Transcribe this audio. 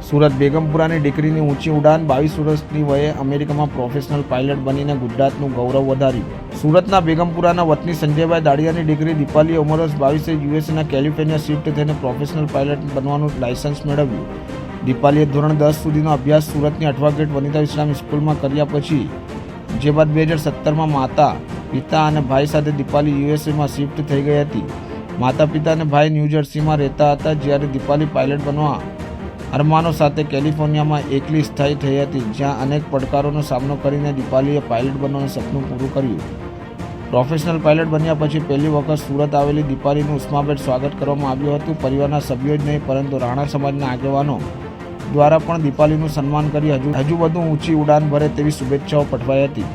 સુરત બેગમપુરાની દીકરીની ઊંચી ઉડાન 22 વર્ષની વયે અમેરિકામાં પ્રોફેશનલ પાયલટ બનીને ગુજરાતનું ગૌરવ વધાર્યું. સુરતના બેગમપુરાના વતની સંજયભાઈ દાડિયાની દીકરી દીપાલી ઉંમર વર્ષ 22 યુએસના કેલિફોર્નિયા શિફ્ટ થઈને પ્રોફેશનલ પાયલટ બનવાનું લાયસન્સ મેળવ્યું. દીપાલીએ ધોરણ 10 સુધીનો અભ્યાસ સુરતની અઠવા ગેટ વનિતા ઇસ્લામ સ્કૂલમાં કર્યા પછી જે બાદ 2017માં માતા પિતા અને ભાઈ સાથે દીપાલી યુએસએમાં શિફ્ટ થઈ ગઈ હતી. માતા પિતા અને ભાઈ ન્યૂ જર્સીમાં રહેતા હતા, જ્યારે દીપાલી પાયલટ બનવા અરમાનો સાથે કેલિફોર્નિયામાં એકલી સ્થાયી થઈ હતી, જ્યાં અનેક પડકારોનો સામનો કરીને દીપાલીએ પાયલટ બનવાનું સપનું પૂરું કર્યું. પ્રોફેશનલ પાયલટ બન્યા પછી પહેલી વખત સુરત આવેલી દીપાલીનું ઉષ્માભેર સ્વાગત કરવામાં આવ્યું હતું. પરિવારના સભ્યો જ નહીં પરંતુ રાણા સમાજના આગેવાનો દ્વારા પણ દીપાલીનું સન્માન કરી હજુ વધુ ઊંચી ઉડાન ભરે તેવી શુભેચ્છાઓ પઠવાઈ હતી.